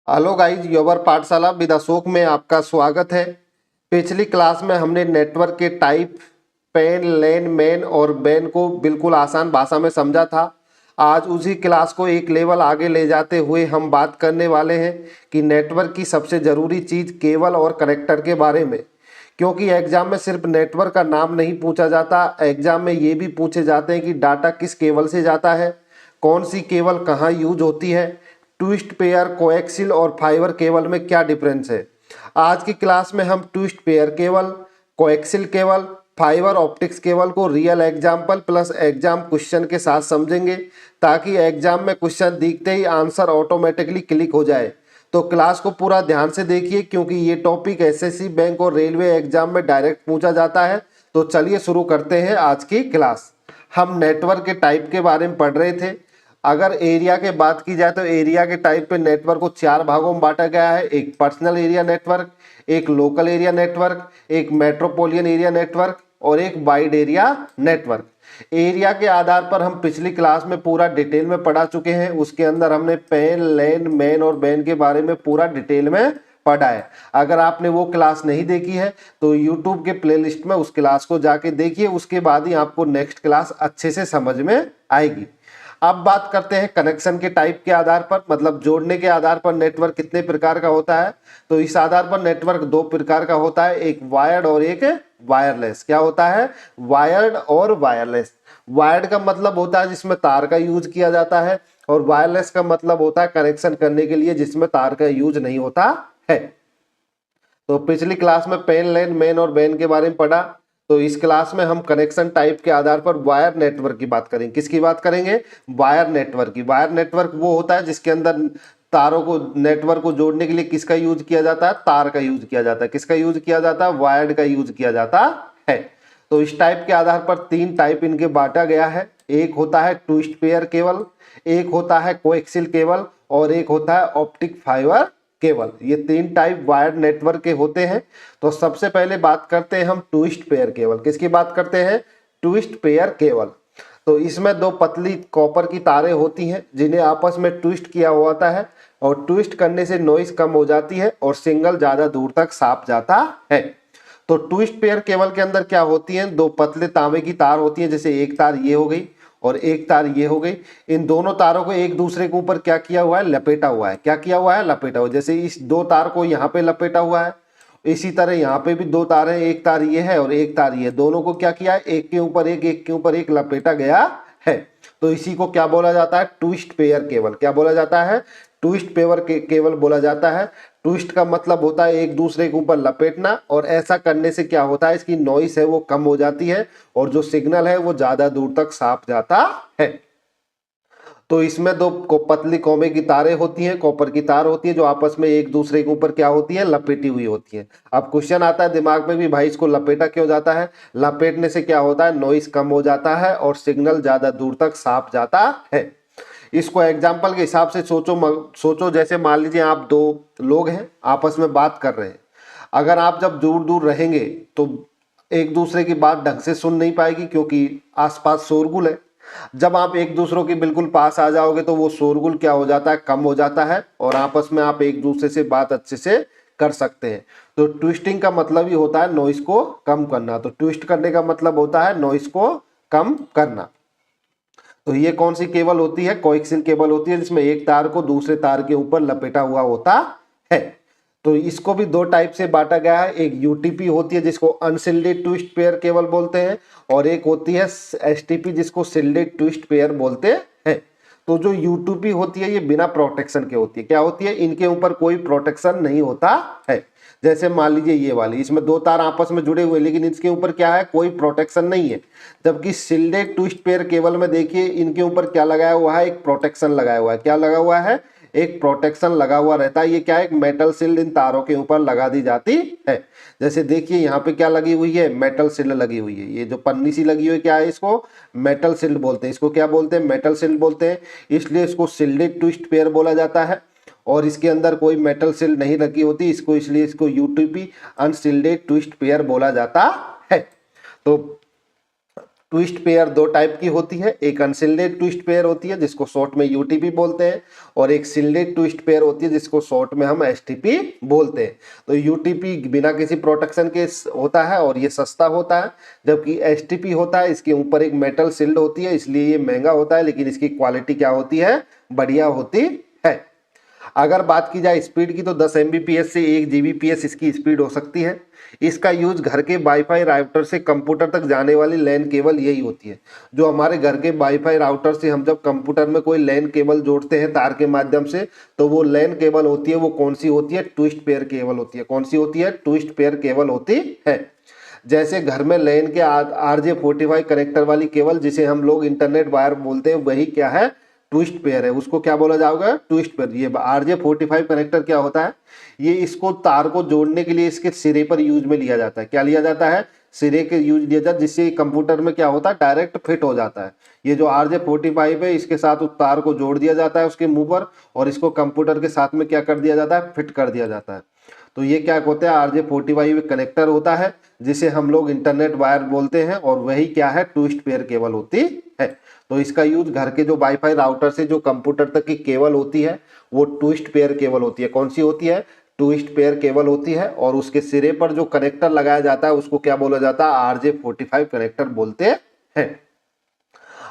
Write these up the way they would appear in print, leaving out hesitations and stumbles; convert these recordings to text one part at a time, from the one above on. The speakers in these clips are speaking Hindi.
हेलो गाइस, योवर पाठशाला विद अशोक में आपका स्वागत है। पिछली क्लास में हमने नेटवर्क के टाइप पेन, लेन, मेन और बेन को बिल्कुल आसान भाषा में समझा था। आज उसी क्लास को एक लेवल आगे ले जाते हुए हम बात करने वाले हैं कि नेटवर्क की सबसे ज़रूरी चीज़ केबल और कनेक्टर के बारे में। क्योंकि एग्जाम में सिर्फ नेटवर्क का नाम नहीं पूछा जाता, एग्जाम में ये भी पूछे जाते हैं कि डाटा किस केबल से जाता है, कौन सी केबल कहाँ यूज होती है, ट्विस्ट पेयर, कोएक्सिल और फाइबर केबल में क्या डिफरेंस है। आज की क्लास में हम twist pair cable, coaxial cable, fibre optics cable को real example plus exam question के साथ समझेंगे, ताकि एग्जाम में क्वेश्चन दिखते ही आंसर ऑटोमेटिकली क्लिक हो जाए। तो क्लास को पूरा ध्यान से देखिए, क्योंकि ये टॉपिक एसएससी, बैंक और रेलवे एग्जाम में डायरेक्ट पूछा जाता है। तो चलिए शुरू करते हैं आज की क्लास। हम नेटवर्क के टाइप के बारे में पढ़ रहे थे। अगर एरिया के बात की जाए तो एरिया के टाइप पे नेटवर्क को 4 भागों में बांटा गया है। एक पर्सनल एरिया नेटवर्क, एक लोकल एरिया नेटवर्क, एक मेट्रोपोलियन एरिया नेटवर्क और एक वाइड एरिया नेटवर्क। एरिया के आधार पर हम पिछली क्लास में पूरा डिटेल में पढ़ा चुके हैं। उसके अंदर हमने पेन, लेन, मेन और बेन के बारे में पूरा डिटेल में पढ़ा है। अगर आपने वो क्लास नहीं देखी है तो YouTube के प्लेलिस्ट में उस क्लास को जाके देखिए, उसके बाद ही आपको नेक्स्ट क्लास अच्छे से समझ में आएगी। अब बात करते हैं कनेक्शन के टाइप के आधार पर, मतलब जोड़ने के आधार पर नेटवर्क कितने प्रकार का होता है। तो इस आधार पर नेटवर्क 2 प्रकार का होता है, एक वायर्ड और एक वायरलेस। क्या होता है? वायर्ड और वायरलेस। वायर्ड का मतलब होता है जिसमें तार का यूज किया जाता है, और वायरलेस का मतलब होता है कनेक्शन करने के लिए जिसमें तार का यूज नहीं होता है। तो पिछली क्लास में पेन, लेन, मेन और बेन के बारे में पढ़ा। तो इस क्लास में हम कनेक्शन टाइप के आधार पर वायर नेटवर्क की बात करेंगे। किसकी बात करेंगे? वायर नेटवर्क की। वायर नेटवर्क वो होता है जिसके अंदर तारों को, नेटवर्क को जोड़ने के लिए किसका यूज किया जाता है? तार का यूज किया जाता है। किसका यूज किया जाता है? वायर्ड का यूज किया जाता है। तो इस टाइप के आधार पर 3 टाइप इनके बांटा गया है। एक होता है ट्विस्ट पेयर केबल, एक होता है कोएक्सिल केबल और एक होता है ऑप्टिक फाइबर केबल। ये 3 टाइप वायर्ड नेटवर्क के होते हैं। तो सबसे पहले बात करते हैं हम ट्विस्ट पेयर केबल। किसकी बात करते हैं? Twist pair cable. तो इसमें 2 पतली कॉपर की तारें होती हैं जिन्हें आपस में ट्विस्ट किया होता है, और ट्विस्ट करने से नॉइस कम हो जाती है और सिग्नल ज्यादा दूर तक साफ जाता है। तो ट्विस्ट पेयर केबल के अंदर क्या होती है? 2 पतले तांबे की तार होती है। जैसे एक तार ये हो गई और एक तार ये हो गई। इन दोनों तारों को एक दूसरे के ऊपर क्या किया हुआ है? लपेटा हुआ है। क्या किया हुआ है? लपेटा हुआ। जैसे इस 2 तार को यहाँ पे लपेटा हुआ है, इसी तरह यहाँ पे भी 2 तार हैं, एक तार ये है और एक तार ये। दोनों को क्या किया है? एक के ऊपर एक, एक के ऊपर एक लपेटा गया है। तो इसी को क्या बोला जाता है? Twist pair cable. क्या बोला जाता है? ट्विस्ट पेयर केबल बोला जाता है। ट्विस्ट का मतलब होता है एक दूसरे के ऊपर लपेटना, और ऐसा करने से क्या होता है? इसकी नॉइस है वो कम हो जाती है और जो सिग्नल है वो ज्यादा दूर तक साफ जाता है। तो इसमें 2 पतली कॉमे की तारें होती हैं, कॉपर की तार होती है, जो आपस में एक दूसरे के ऊपर क्या होती है? लपेटी हुई होती है। अब क्वेश्चन आता है दिमाग में भी, भाई इसको लपेटा क्यों जाता है? लपेटने से क्या होता है? नॉइस कम हो जाता है और सिग्नल ज्यादा दूर तक साफ जाता है। इसको एग्जाम्पल के हिसाब से सोचो जैसे मान लीजिए आप 2 लोग हैं, आपस में बात कर रहे हैं। अगर आप जब दूर दूर रहेंगे तो एक दूसरे की बात ढंग से सुन नहीं पाएगी, क्योंकि आसपास शोरगुल है। जब आप एक दूसरों के बिल्कुल पास आ जाओगे तो वो शोरगुल क्या हो जाता है? कम हो जाता है, और आपस में आप एक दूसरे से बात अच्छे से कर सकते हैं। तो ट्विस्टिंग का मतलब ही होता है नॉइस को कम करना। तो ट्विस्ट करने का मतलब होता है नॉइस को कम करना। तो ये कौन सी केबल होती है? कोएक्सिल केबल होती है, जिसमें एक तार को दूसरे तार के ऊपर लपेटा हुआ होता है। तो इसको भी 2 टाइप से बांटा गया है। एक यूटीपी होती है जिसको अनशिल्डेड ट्विस्ट पेयर केबल बोलते हैं, और एक होती है एसटीपी जिसको शिल्डेड ट्विस्ट पेयर बोलते हैं। तो जो यूटीपी होती है ये बिना प्रोटेक्शन के होती है। क्या होती है? इनके ऊपर कोई प्रोटेक्शन नहीं होता है। जैसे मान लीजिए ये वाली, इसमें 2 तार आपस में जुड़े हुए, लेकिन इसके ऊपर क्या है? कोई प्रोटेक्शन नहीं है। जबकि शिल्डेड ट्विस्ट पेयर केबल में देखिए इनके ऊपर क्या लगाया हुआ है? एक प्रोटेक्शन लगाया हुआ है। क्या लगा हुआ है? एक प्रोटेक्शन लगा हुआ रहता है। ये क्या है? एक मेटल शील्ड इन तारों के ऊपर लगा दी जाती है। जैसे देखिए यहाँ पे क्या लगी हुई है? मेटल शील्ड लगी हुई है। ये जो पन्नी सी लगी हुई क्या है? इसको मेटल शील्ड बोलते हैं। इसको क्या बोलते हैं? मेटल शील्ड बोलते हैं। इसलिए इसको शिल्डेड ट्विस्ट पेयर बोला जाता है। और इसके अंदर कोई मेटल शील्ड नहीं लगी होती, इसको इसलिए इसको यूटीपी अनशिल्डेड ट्विस्ट पेयर बोला जाता है। तो ट्विस्ट पेयर दो टाइप की होती है, एक अनशिल्डेड ट्विस्ट पेयर होती है जिसको शॉर्ट में यूटीपी बोलते हैं, और एक शिल्डेड ट्विस्ट पेयर होती है जिसको शॉर्ट में हम एसटीपी बोलते हैं। तो यूटीपी बिना किसी प्रोटेक्शन के होता है और ये सस्ता होता है, जबकि एसटीपी होता है इसके ऊपर एक मेटल शिल्ड होती है, इसलिए ये महंगा होता है, लेकिन इसकी क्वालिटी क्या होती है, बढ़िया होती है। अगर बात की जाए स्पीड की तो 10 Mbps से 1 Gbps इसकी स्पीड हो सकती है। इसका यूज घर के वाईफाई राउटर से कंप्यूटर तक जाने वाली लैन केबल यही होती है। जो हमारे घर के वाईफाई राउटर से हम जब कंप्यूटर में कोई लैन केबल जोड़ते हैं तार के माध्यम से, तो वो लैन केबल होती है, वो कौन सी होती है, ट्विस्ट पेयर केबल होती है। कौन सी होती है, ट्विस्ट पेयर केबल होती है। जैसे घर में लैन के RJ45 कनेक्टर वाली केबल जिसे हम लोग इंटरनेट वायर बोलते हैं, वही क्या है, ट्विस्ट पेयर है। उसको क्या बोला जाएगा, ट्विस्ट पेयर। ये RJ45 कनेक्टर क्या होता है, ये इसको तार को जोड़ने के लिए इसके सिरे पर यूज में लिया जाता है। क्या लिया जाता है, सिरे के यूज लिया जाता है, जिससे कंप्यूटर में क्या होता है, डायरेक्ट फिट हो जाता है। ये जो RJ45 है इसके साथ उस तार को जोड़ दिया जाता है उसके मुंह पर, और इसको कंप्यूटर के साथ में क्या कर दिया जाता है, फिट कर दिया जाता है। तो ये क्या होता है, RJ45 कनेक्टर होता है जिसे हम लोग इंटरनेट वायर बोलते हैं, और वही क्या है, ट्विस्ट पेयर केबल होती है। तो इसका यूज घर के जो वाईफाई राउटर से जो कंप्यूटर तक की केबल होती है वो ट्विस्ट पेयर केबल होती है। कौन सी होती है, ट्विस्ट पेयर केबल होती है, और उसके सिरे पर जो कनेक्टर लगाया जाता है उसको क्या बोला जाता है, RJ45 कनेक्टर बोलते हैं।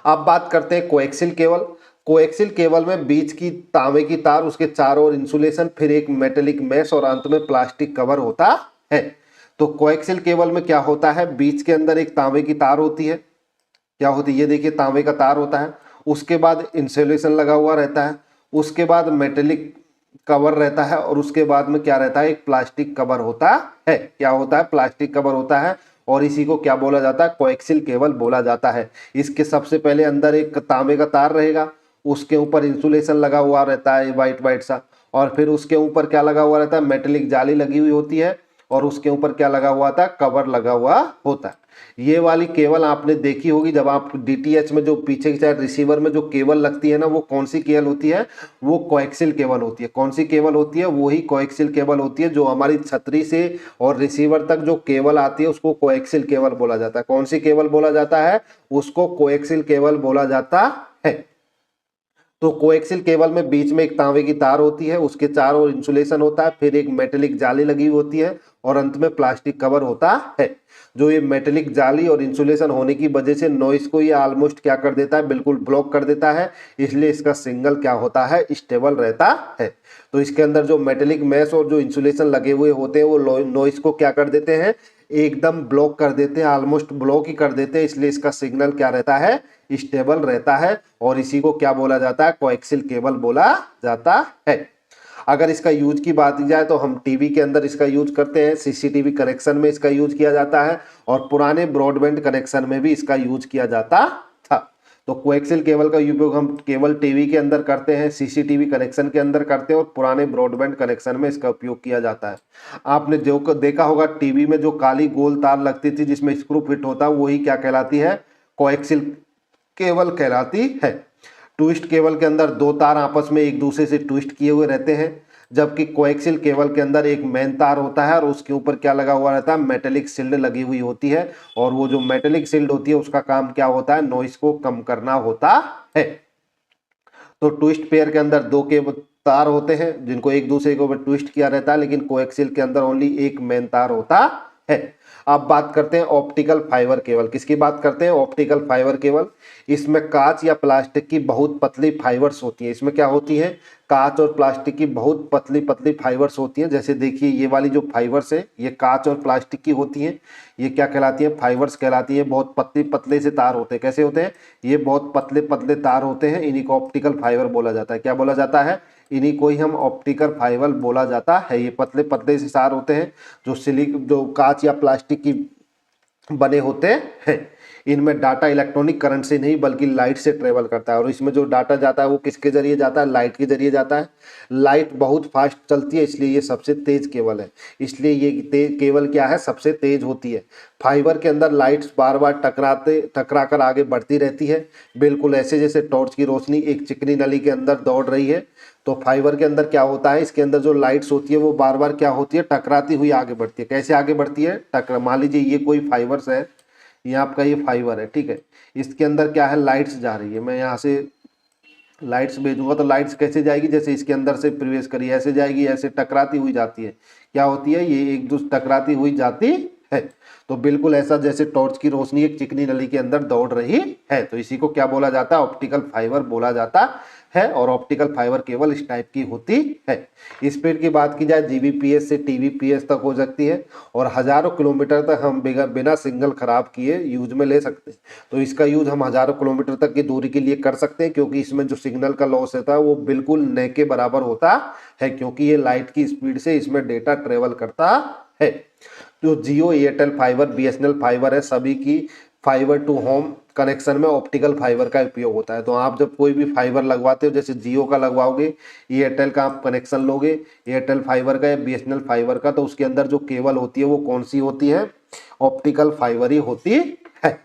अब बात करते हैं कोएक्सियल केबल। कोएक्सियल केबल में बीच की तांबे की तार, उसके चारों ओर इंसुलेशन, फिर एक मेटेलिक मैश और अंत में प्लास्टिक कवर होता है। तो कोएक्सियल केबल में क्या होता है, बीच के अंदर एक तांबे की तार होती है, क्या होती है, ये देखिए तांबे का तार होता है, उसके बाद इंसुलेशन लगा हुआ रहता है, उसके बाद मेटेलिक कवर रहता है, और उसके बाद में क्या रहता है, एक प्लास्टिक कवर होता है। क्या होता है, प्लास्टिक कवर होता है, और इसी को क्या बोला जाता है, कोएक्सियल केबल बोला जाता है। इसके सबसे पहले अंदर एक तांबे का तार रहेगा, उसके ऊपर इंसुलेशन लगा हुआ रहता है वाइट वाइट सा, और फिर उसके ऊपर क्या लगा हुआ रहता है, मेटेलिक जाली लगी हुई होती है, और उसके ऊपर क्या लगा हुआ था, कवर लगा हुआ होता है। ये वाली केबल आपने देखी होगी जब आप DTH में जो पीछे की साइड रिसीवर में जो केबल लगती है ना, वो कौन सी केबल होती है, वो कोएक्सियल केबल होती है। कौन सी केबल होती है, वही कोएक्सियल केबल होती है। जो हमारी छतरी से और रिसीवर तक जो केबल आती है उसको कोएक्सियल केबल बोला जाता है। कौन सी केबल बोला जाता है, उसको कोएक्सियल केबल बोला जाता है। तो कोएक्सियल केबल में बीच में एक तांबे की तार होती है, उसके चारों ओर इंसुलेशन होता है, फिर एक मेटेलिक जाली लगी होती है, और अंत में प्लास्टिक कवर होता है। जो ये मेटेलिक जाली और इंसुलेशन होने की वजह से नॉइस को ये ऑलमोस्ट क्या कर देता है, बिल्कुल ब्लॉक कर देता है, इसलिए इसका सिग्नल क्या होता है, स्टेबल रहता है। तो इसके अंदर जो मेटेलिक मैश और जो इंसुलेशन लगे हुए होते हैं वो नॉइस को क्या कर देते हैं, एकदम ब्लॉक कर देते हैं, ऑलमोस्ट ब्लॉक ही कर देते हैं, इसलिए इसका सिग्नल क्या रहता है, स्टेबल रहता है, और इसी को क्या बोला जाता है, कोएक्सियल केबल बोला जाता है। अगर इसका यूज की बात की जाए तो हम टीवी के अंदर इसका यूज करते हैं, CCTV कनेक्शन में इसका यूज किया जाता है, और पुराने ब्रॉडबैंड कनेक्शन में भी इसका यूज किया जाता था। तो कोएक्सियल केबल का उपयोग हम केवल टीवी के अंदर करते हैं, CCTV कनेक्शन के अंदर करते हैं, और पुराने ब्रॉडबैंड कनेक्शन में इसका उपयोग किया जाता है। आपने जो देखा होगा टीवी में जो काली गोल तार लगती थी जिसमें स्क्रू फिट होता है, वही क्या कहलाती है, कोएक्सियल केबल कहलाती है। ट्विस्ट केबल के अंदर दो तार आपस में एक दूसरे से ट्विस्ट किए हुए रहते हैं, जबकि कोएक्सियल केबल के अंदर एक मेन तार होता है और उसके ऊपर क्या लगा हुआ रहता है, मेटेलिक शील्ड लगी हुई होती है, और वो जो मेटेलिक शील्ड होती है उसका काम क्या होता है, नॉइस को कम करना होता है। तो ट्विस्ट पेयर के अंदर दो के तार होते हैं जिनको एक दूसरे के ऊपर ट्विस्ट किया रहता है, लेकिन कोएक्सियल के अंदर ओनली एक मेन तार होता है। अब बात करते हैं ऑप्टिकल फाइबर केबल। किसकी बात करते हैं, ऑप्टिकल फाइबर केबल। इसमें कांच या प्लास्टिक की बहुत पतली फाइबर्स होती है। इसमें क्या होती है, कांच और प्लास्टिक की बहुत पतली पतली फाइबर्स होती है। जैसे देखिए ये वाली जो फाइबर्स है ये कांच और प्लास्टिक की होती है। ये क्या कहलाती है, फाइबर्स कहलाती है। बहुत पतले पतले से तार होते हैं। कैसे होते हैं, ये बहुत पतले पतले तार होते हैं। इन्हीं को ऑप्टिकल फाइबर बोला जाता है। क्या बोला जाता है, इन्हीं को ही हम ऑप्टिकल फाइबर बोला जाता है। ये पतले पतले से तार होते हैं जो कांच या प्लास्टिक की बने होते हैं। इनमें डाटा इलेक्ट्रॉनिक करंट से नहीं बल्कि लाइट से ट्रेवल करता है, और इसमें जो डाटा जाता है वो किसके जरिए जाता है, लाइट के जरिए जाता है। लाइट बहुत फास्ट चलती है इसलिए ये सबसे तेज केबल है। इसलिए ये केबल क्या है, सबसे तेज होती है। फाइबर के अंदर लाइट्स बार बार टकरा कर आगे बढ़ती रहती है, बिल्कुल ऐसे जैसे टॉर्च की रोशनी एक चिकनी नली के अंदर दौड़ रही है। तो फाइबर के अंदर क्या होता है, इसके अंदर जो लाइट्स होती है वो बार बार क्या होती है, टकराती हुई आगे बढ़ती है। कैसे आगे बढ़ती है, मान लीजिए ये कोई फाइबर्स है, ये आपका ये फाइबर है, ठीक है। इसके अंदर क्या है, लाइट्स जा रही है। मैं यहाँ से लाइट्स भेजूंगा तो लाइट्स कैसे जाएगी, जैसे इसके अंदर से प्रवेश करी ऐसे जाएगी, ऐसे टकराती हुई जाती है। क्या होती है, ये एक दूसरे टकराती हुई जाती है। तो बिल्कुल ऐसा जैसे टॉर्च की रोशनी एक चिकनी नली के अंदर दौड़ रही है। तो इसी को क्या बोला जाता है, ऑप्टिकल फाइबर बोला जाता है। और ऑप्टिकल फाइबर केवल इस टाइप की होती है। स्पीड की बात की जाए जीबीपीएस से टीबीपीएस तक हो सकती है और हजारों किलोमीटर तक हम बिना सिग्नल खराब किए यूज में ले सकते हैं। तो इसका यूज हम हजारों किलोमीटर तक की दूरी के लिए कर सकते हैं, क्योंकि इसमें जो सिग्नल का लॉस होता है वो बिल्कुल न के बराबर होता है, क्योंकि ये लाइट की स्पीड से इसमें डेटा ट्रेवल करता है। जो जियो, एयरटेल फाइबर, बीएसएनएल फाइबर है, सभी की फाइबर टू होम कनेक्शन में ऑप्टिकल फाइबर का उपयोग होता है। तो आप जब कोई भी फाइबर लगवाते हो, जैसे जियो का लगवाओगे, एयरटेल का आप कनेक्शन लोगे, एयरटेल फाइबर का या बीएसएनएल फाइबर का, तो उसके अंदर जो केबल होती है वो कौन सी होती है, ऑप्टिकल फाइबर ही होती है।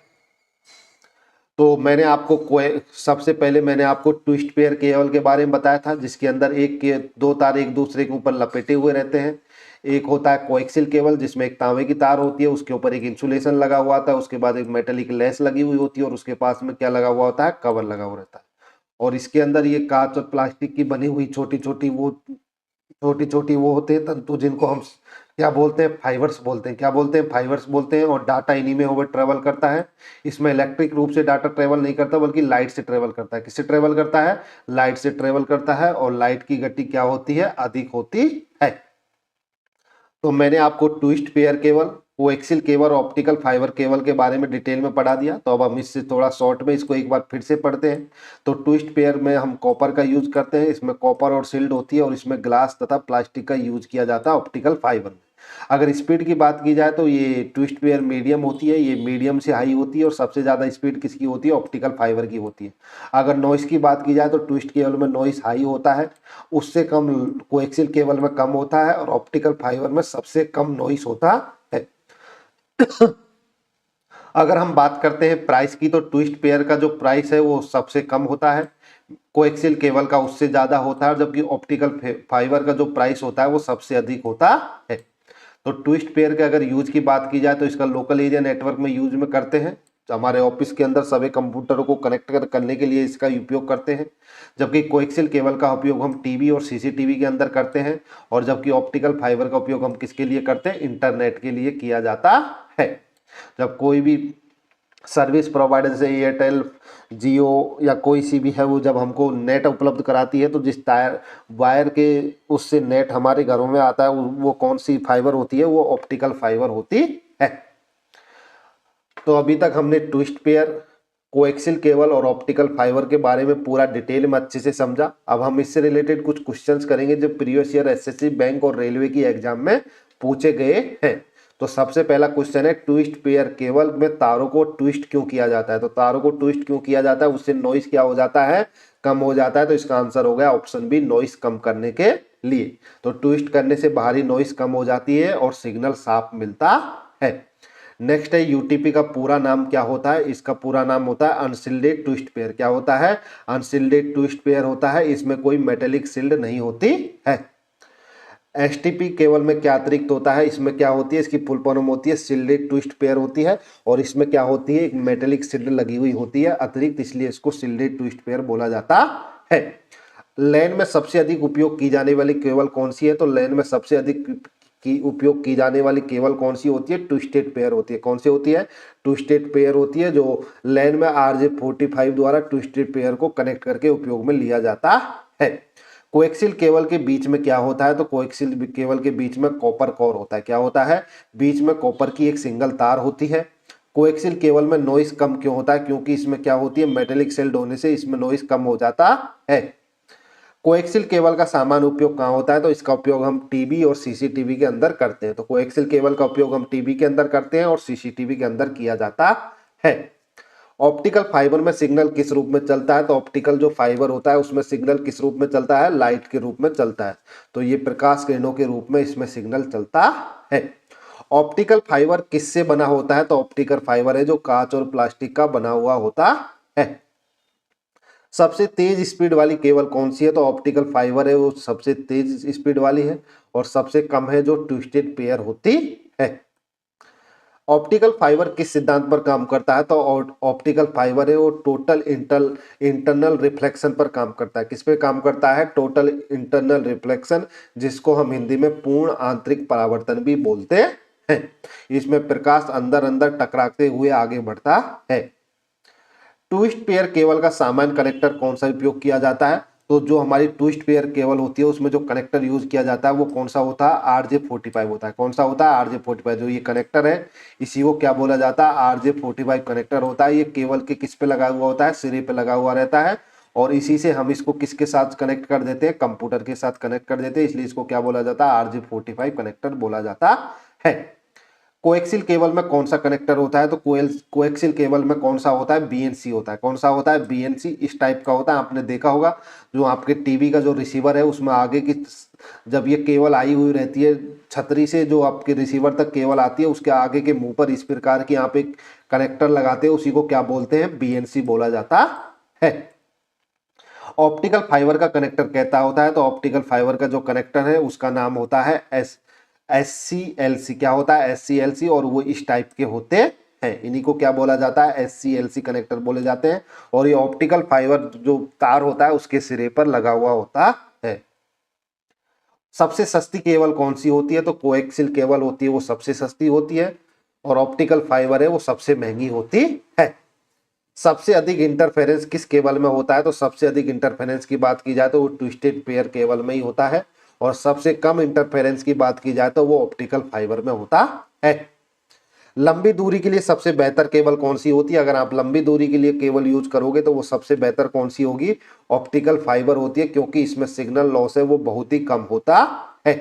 तो मैंने आपको सबसे पहले मैंने आपको ट्विस्ट पेयर केबल के बारे में बताया था, जिसके अंदर एक के दो तार एक दूसरे के ऊपर लपेटे हुए रहते हैं। एक होता है कोएक्सियल केबल, जिसमें एक तांबे की तार होती है, उसके ऊपर एक इंसुलेशन लगा हुआ था, उसके बाद एक मेटेलिक लेस लगी हुई होती है और उसके पास में क्या लगा हुआ होता है, कवर लगा हुआ रहता है। और इसके अंदर ये कांच और प्लास्टिक की बनी हुई छोटी छोटी वो होते हैं तंतु, जिनको हम क्या बोलते हैं, फाइबर्स बोलते हैं। क्या बोलते हैं, फाइबर्स बोलते हैं। और डाटा इन्हीं में ओवर ट्रेवल करता है। इसमें इलेक्ट्रिक रूप से डाटा ट्रेवल नहीं करता, बल्कि लाइट से ट्रेवल करता है। किससे ट्रेवल करता है, लाइट से ट्रेवल करता है। और लाइट की गति क्या होती है, अधिक होती है। तो मैंने आपको twist pair cable, coaxial cable, optical fibre cable के बारे में डिटेल में पढ़ा दिया। तो अब हम इससे थोड़ा शॉर्ट में इसको एक बार फिर से पढ़ते हैं। तो ट्विस्ट पेयर में हम कॉपर का यूज करते हैं, इसमें कॉपर और सिल्ड होती है और इसमें ग्लास तथा प्लास्टिक का यूज किया जाता है ऑप्टिकल फाइबर में। अगर स्पीड की बात की जाए तो ये ट्विस्ट पेयर मीडियम होती है, ये मीडियम से हाई होती है और सबसे ज़्यादा स्पीड किसकी होती है, ऑप्टिकल फाइबर की होती है। अगर नॉइस की बात की जाए तो ट्विस्ट केबल में नॉइस हाई होता है, उससे कम कोएक्सियल केबल में कम होता है और ऑप्टिकल फाइबर में सबसे कम नॉइस होता है। अगर हम बात करते हैं प्राइस की, तो ट्विस्ट पेयर का जो प्राइस है वो सबसे कम होता है, कोएक्सियल केबल का उससे ज़्यादा होता है, जबकि ऑप्टिकल फाइबर का जो प्राइस होता है वो सबसे अधिक होता है। तो ट्विस्ट पेयर के अगर यूज की बात की जाए तो इसका लोकल एरिया नेटवर्क में यूज में करते हैं। तो हमारे ऑफिस के अंदर सभी कंप्यूटरों को कनेक्ट करने के लिए इसका उपयोग करते हैं। जबकि कोएक्सियल केबल का उपयोग हम टीवी और सीसीटीवी के अंदर करते हैं। और जबकि ऑप्टिकल फाइबर का उपयोग हम किसके लिए करते हैं, इंटरनेट के लिए किया जाता है। जब कोई भी सर्विस प्रोवाइडर जैसे एयरटेल, जियो या कोई सी भी है, वो जब हमको नेट उपलब्ध कराती है, तो जिस वायर के उससे नेट हमारे घरों में आता है वो कौन सी फाइबर होती है, वो ऑप्टिकल फाइबर होती है। तो अभी तक हमने ट्विस्ट पेयर, कोएक्सियल केबल और ऑप्टिकल फाइबर के बारे में पूरा डिटेल में अच्छे से समझा। अब हम इससे रिलेटेड कुछ क्वेश्चंस करेंगे जो प्रीवियस ईयर एसएससी, बैंक और रेलवे की एग्जाम में पूछे गए हैं। तो सबसे पहला क्वेश्चन है, ट्विस्ट पेयर केबल में तारों को ट्विस्ट क्यों किया जाता है। तो तारों को ट्विस्ट क्यों किया जाता है, उससे नॉइस क्या हो जाता है, कम हो जाता है। तो इसका आंसर हो गया ऑप्शन बी, नॉइस कम करने के लिए। तो ट्विस्ट करने से बाहरी नॉइस कम हो जाती है और सिग्नल साफ मिलता है। नेक्स्ट है, यूटीपी का पूरा नाम क्या होता है। इसका पूरा नाम होता है अनशील्डेड ट्विस्ट पेयर। क्या होता है, अनशील्डेड ट्विस्ट पेयर होता है, इसमें कोई मेटेलिक शील्ड नहीं होती है। एसटीपी केबल में क्या अतिरिक्त होता है, इसमें क्या होती है, इसकी फुल फॉर्म होती है शील्डेड ट्विस्ट पेयर होती है। और इसमें क्या होती है, एक मेटेलिक शील्ड लगी हुई होती है अतिरिक्त, इसलिए इसको शील्डेड ट्विस्ट पेयर बोला जाता है। लैन में सबसे अधिक उपयोग की जाने वाली केबल कौन सी है। तो लैन में सबसे अधिक की उपयोग की जाने वाली केबल कौन सी होती है, ट्विस्टेड पेयर होती है। कौन सी होती है, ट्विस्टेड पेयर होती है, जो लैन में RJ45 द्वारा ट्विस्टेड पेयर को कनेक्ट करके उपयोग में लिया जाता है। कोएक्सियल केबल के बीच में क्या होता है। तो कोएक्सियल केबल के बीच में कॉपर कोर होता है। क्या होता है, बीच में कॉपर की एक सिंगल तार होती है। कोएक्सियल केबल में नॉइस कम क्यों होता है, क्योंकि इसमें क्या होती है, मेटेलिक शील्ड होने से इसमें नॉइस कम हो जाता है। कोएक्सियल केबल का सामान्य उपयोग कहाँ होता है। तो इसका उपयोग हम टीवी और सीसीटीवी के अंदर करते हैं। तो कोएक्सियल केबल का उपयोग हम टीवी के अंदर करते हैं और सीसीटीवी के अंदर किया जाता है। ऑप्टिकल फाइबर में सिग्नल किस रूप में चलता है। तो ऑप्टिकल जो फाइबर होता है उसमें सिग्नल किस रूप में चलता है, लाइट के रूप में चलता है। तो ये प्रकाश किरणों के रूप में इसमें सिग्नल चलता है। ऑप्टिकल फाइबर किससे बना होता है। तो ऑप्टिकल फाइबर है जो कांच और प्लास्टिक का बना हुआ होता है। सबसे तेज स्पीड वाली केबल कौन सी है। तो ऑप्टिकल फाइबर है, वो सबसे तेज स्पीड वाली है। और सबसे कम है जो ट्विस्टेड पेयर होती है। ऑप्टिकल फाइबर किस सिद्धांत पर काम करता है? तो ऑप्टिकल फाइबर है वो टोटल इंटरनल रिफ्लेक्शन पर काम करता है। किस पे काम करता है? टोटल इंटरनल रिफ्लेक्शन, जिसको हम हिंदी में पूर्ण आंतरिक परावर्तन भी बोलते हैं। इसमें प्रकाश अंदर अंदर टकराते हुए आगे बढ़ता है। ट्विस्ट पेयर केबल का सामान्य कनेक्टर कौन सा उपयोग किया जाता है? तो जो हमारी ट्विस्ट पेयर केबल होती है उसमें जो कनेक्टर यूज किया जाता है वो कौन सा होता है? RJ45 होता है। कौन सा होता है? RJ45। जो ये कनेक्टर है इसी को क्या बोला जाता है? RJ45 कनेक्टर होता है। ये केबल के किस पे लगा हुआ होता है? सिरे पे लगा हुआ रहता है और इसी से हम इसको किसके साथ कनेक्ट कर देते हैं? कंप्यूटर के साथ कनेक्ट कर देते हैं, इसलिए इसको क्या बोला जाता है? RJ45 कनेक्टर बोला जाता है। कोएक्सिल केबल में कौन सा कनेक्टर होता है? तो कोएक्सिल केबल में कौन सा होता है? BNC होता है। कौन सा होता है? BNC इस टाइप का होता है। आपने देखा होगा जो आपके टीवी का जो रिसीवर है उसमें आगे की जब ये केबल आई हुई रहती है छतरी से जो आपके रिसीवर तक केबल आती है उसके आगे के मुंह पर इस प्रकार की यहाँ पे कनेक्टर लगाते हैं, उसी को क्या बोलते हैं? BNC बोला जाता है। ऑप्टिकल फाइबर का कनेक्टर कहता होता है? तो ऑप्टिकल फाइबर का जो कनेक्टर है उसका नाम होता है SCLC। क्या होता है? SCLC। और वो इस टाइप के होते हैं, इन्हीं को क्या बोला जाता है? SCLC कनेक्टर बोले जाते हैं। और ये ऑप्टिकल फाइबर जो तार होता है उसके सिरे पर लगा हुआ होता है। सबसे सस्ती केबल कौन सी होती है? तो कोएक्सिल केबल होती है, वो सबसे सस्ती होती है। और ऑप्टिकल फाइबर है वो सबसे महंगी होती है। सबसे अधिक इंटरफेरेंस किस केबल में होता है? तो सबसे अधिक इंटरफेरेंस की बात की जाए तो वो ट्विस्टेड पेयर केबल में ही होता है। और सबसे कम इंटरफेरेंस की बात की जाए तो वो ऑप्टिकल फाइबर में होता है। लंबी दूरी के लिए सबसे बेहतर केबल कौन सी होती है? अगर आप लंबी दूरी के लिए केबल यूज करोगे तो वो सबसे बेहतर कौन सी होगी? ऑप्टिकल फाइबर होती है, क्योंकि इसमें सिग्नल लॉस है वो बहुत ही कम होता है।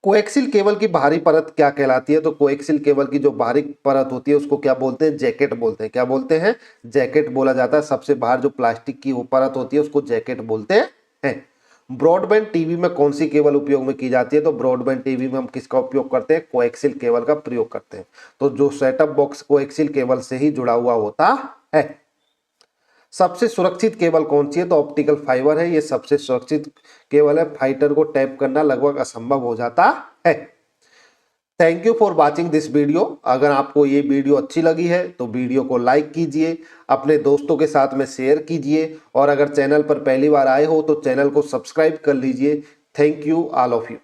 कोएक्सिल केबल की बाहरी परत क्या कहलाती है? तो कोएक्सिल केबल की जो बाहरी परत होती है उसको क्या बोलते हैं? जैकेट बोलते हैं। क्या बोलते हैं? जैकेट बोला जाता है। सबसे बाहर जो प्लास्टिक की वो परत होती है उसको जैकेट बोलते हैं। ब्रॉडबैंड टीवी में कौन सी केबल उपयोग में की जाती है? तो ब्रॉडबैंड टीवी में हम किसका उपयोग करते हैं? कोएक्सिल केबल का प्रयोग करते हैं। तो जो सेटअप बॉक्स कोएक्सिल केबल से ही जुड़ा हुआ होता है। सबसे सुरक्षित केबल कौन सी है? तो ऑप्टिकल फाइबर है, ये सबसे सुरक्षित केबल है। फाइटर को टैप करना लगभग असंभव हो जाता है। Thank you for watching this video. अगर आपको ये वीडियो अच्छी लगी है तो वीडियो को लाइक कीजिए, अपने दोस्तों के साथ में शेयर कीजिए और अगर चैनल पर पहली बार आए हो तो चैनल को सब्सक्राइब कर लीजिए। Thank you all of you.